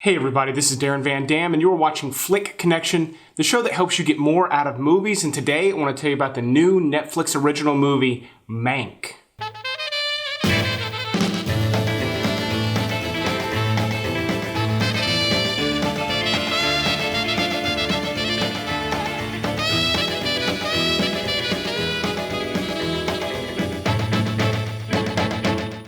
Hey everybody, this is Darren Van Dam, and you're watching Flick Connection, the show that helps you get more out of movies. And today I want to tell you about the new Netflix original movie, Mank.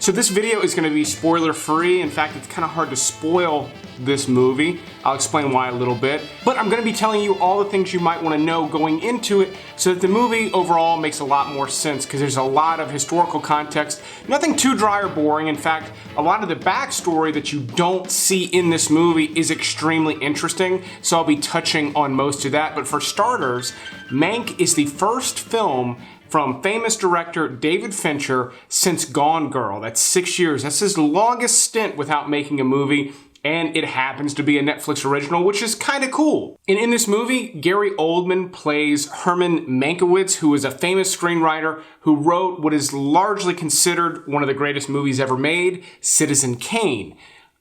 So this video is going to be spoiler free. In fact, it's kind of hard to spoil this movie. I'll explain why a little bit. But I'm going to be telling you all the things you might want to know going into it so that the movie overall makes a lot more sense, because there's a lot of historical context. Nothing too dry or boring. In fact, a lot of the backstory that you don't see in this movie is extremely interesting. So I'll be touching on most of that. But for starters, Mank is the first film from famous director David Fincher since Gone Girl. That's 6 years. That's his longest stint without making a movie, and it happens to be a Netflix original, which is kind of cool. And in this movie, Gary Oldman plays Herman Mankiewicz, who is a famous screenwriter who wrote what is largely considered one of the greatest movies ever made, Citizen Kane.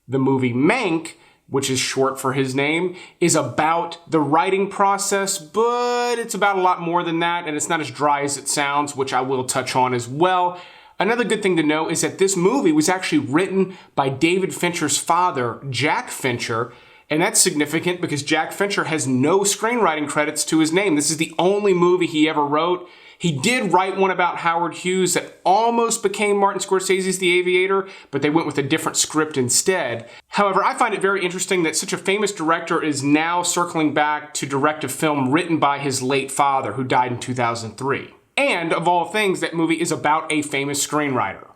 The movie Mank, which is short for his name, is about the writing process, but it's about a lot more than that, and it's not as dry as it sounds, which I will touch on as well. Another good thing to know is that this movie was actually written by David Fincher's father, Jack Fincher, and that's significant because Jack Fincher has no screenwriting credits to his name. This is the only movie he ever wrote. He did write one about Howard Hughes that almost became Martin Scorsese's The Aviator, but they went with a different script instead. However, I find it very interesting that such a famous director is now circling back to direct a film written by his late father, who died in 2003. And, of all things, that movie is about a famous screenwriter.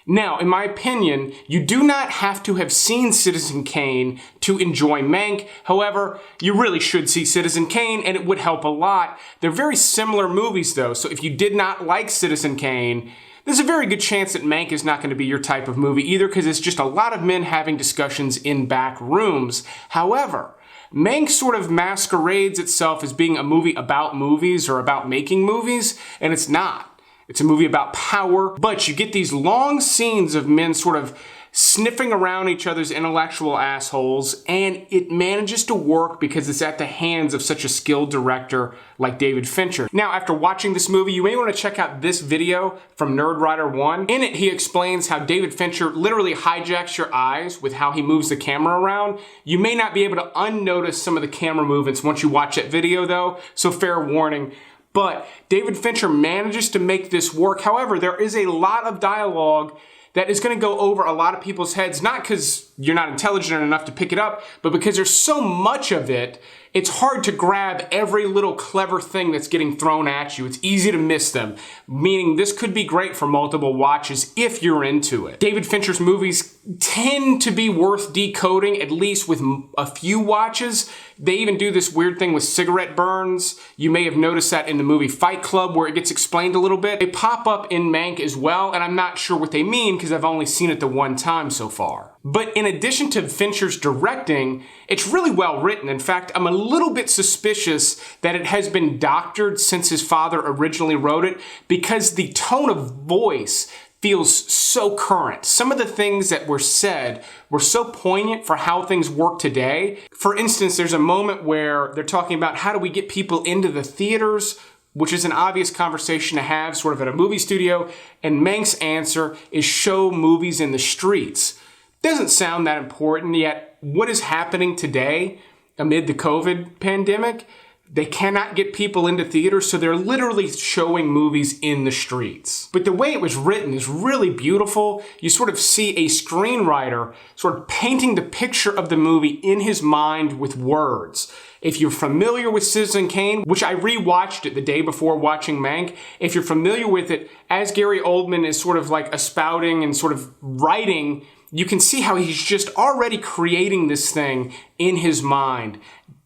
Now, in my opinion, you do not have to have seen Citizen Kane to enjoy Mank. However, you really should see Citizen Kane, and it would help a lot. They're very similar movies, though, so if you did not like Citizen Kane, there's a very good chance that Mank is not going to be your type of movie either, because it's just a lot of men having discussions in back rooms. However, Mank sort of masquerades itself as being a movie about movies or about making movies, and it's not. It's a movie about power, but you get these long scenes of men sort of sniffing around each other's intellectual assholes, and it manages to work because it's at the hands of such a skilled director like David Fincher. Now, after watching this movie, you may want to check out this video from Nerdwriter1. In it, he explains how David Fincher literally hijacks your eyes with how he moves the camera around. You may not be able to unnotice some of the camera movements once you watch that video, though, so fair warning. But David Fincher manages to make this work. However, there is a lot of dialogue that is going to go over a lot of people's heads, not because you're not intelligent enough to pick it up, but because there's so much of it, it's hard to grab every little clever thing that's getting thrown at you. It's easy to miss them, meaning this could be great for multiple watches if you're into it. David Fincher's movies tend to be worth decoding, at least with a few watches. They even do this weird thing with cigarette burns. You may have noticed that in the movie Fight Club, where it gets explained a little bit. They pop up in Mank as well, and I'm not sure what they mean because I've only seen it the one time so far. But in addition to Fincher's directing, it's really well written. In fact, I'm a little bit suspicious that it has been doctored since his father originally wrote it, because the tone of voice feels so current. Some of the things that were said were so poignant for how things work today. For instance, there's a moment where they're talking about how do we get people into the theaters, which is an obvious conversation to have sort of at a movie studio, and Mank's answer is show movies in the streets. Doesn't sound that important, yet what is happening today amid the COVID pandemic? They cannot get people into theaters, so they're literally showing movies in the streets. But the way it was written is really beautiful. You sort of see a screenwriter sort of painting the picture of the movie in his mind with words. If you're familiar with Citizen Kane, which I rewatched it the day before watching Mank, if you're familiar with it, as Gary Oldman is sort of like espouting and sort of writing, you can see how he's just already creating this thing in his mind.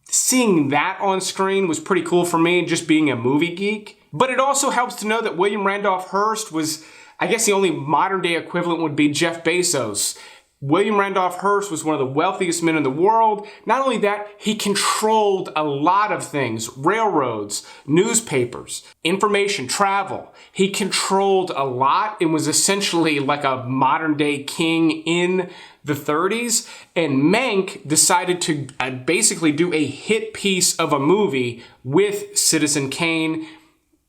Seeing that on screen was pretty cool for me, just being a movie geek. But it also helps to know that William Randolph Hearst was, I guess the only modern day equivalent would be Jeff Bezos. William Randolph Hearst was one of the wealthiest men in the world. Not only that, he controlled a lot of things: railroads, newspapers, information, travel. He controlled a lot and was essentially like a modern day king in the 30s. And Mank decided to basically do a hit piece of a movie with Citizen Kane.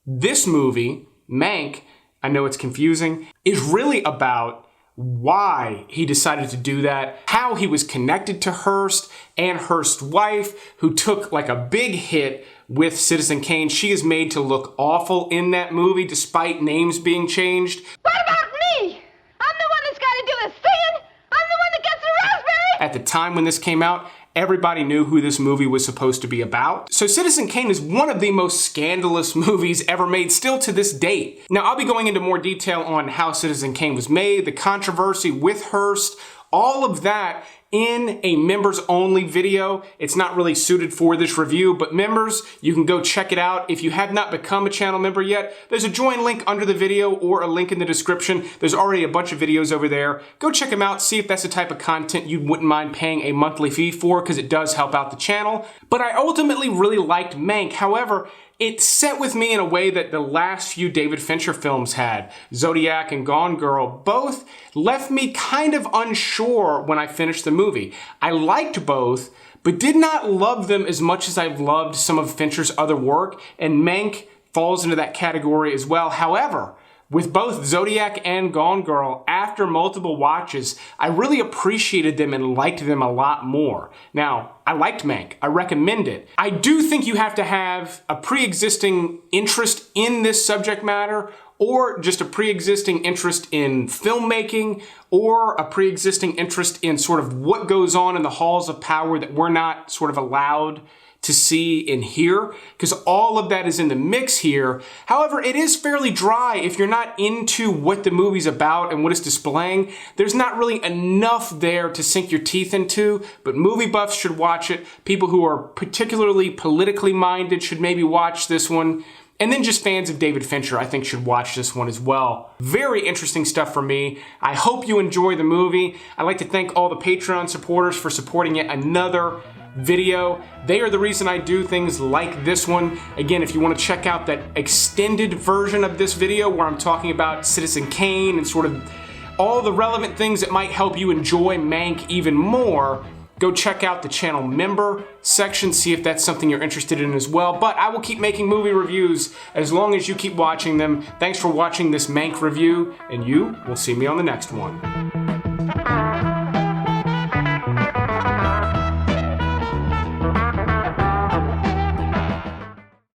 This movie, Mank, I know it's confusing, is really about why he decided to do that, how he was connected to Hearst and Hearst's wife, who took like a big hit with Citizen Kane. She is made to look awful in that movie despite names being changed. What about me? I'm the one that's got to do the singing. I'm the one that gets the raspberry. At the time when this came out, everybody knew who this movie was supposed to be about. So Citizen Kane is one of the most scandalous movies ever made, still to this date. Now, I'll be going into more detail on how Citizen Kane was made, the controversy with Hearst, all of that in a members only video. It's not really suited for this review, but members, you can go check it out. If you have not become a channel member yet, there's a join link under the video or a link in the description. There's already a bunch of videos over there. Go check them out, see if that's the type of content you wouldn't mind paying a monthly fee for, because it does help out the channel. But I ultimately really liked Mank. However, it set with me in a way that the last few David Fincher films had. Zodiac and Gone Girl both left me kind of unsure when I finished the movie. I liked both, but did not love them as much as I've loved some of Fincher's other work, and Mank falls into that category as well. However, with both Zodiac and Gone Girl, after multiple watches, I really appreciated them and liked them a lot more. Now, I liked Mank. I recommend it. I do think you have to have a pre-existing interest in this subject matter, or just a pre-existing interest in filmmaking, or a pre-existing interest in sort of what goes on in the halls of power that we're not sort of allowed to see and hear, because all of that is in the mix here. However, it is fairly dry if you're not into what the movie's about and what it's displaying. There's not really enough there to sink your teeth into, but movie buffs should watch it. People who are particularly politically minded should maybe watch this one. And then just fans of David Fincher, I think, should watch this one as well. Very interesting stuff for me. I hope you enjoy the movie. I'd like to thank all the Patreon supporters for supporting yet another video. They are the reason I do things like this one. Again, if you want to check out that extended version of this video where I'm talking about Citizen Kane and sort of all the relevant things that might help you enjoy Mank even more, go check out the channel member section, see if that's something you're interested in as well. But I will keep making movie reviews as long as you keep watching them. Thanks for watching this Mank review, and you will see me on the next one.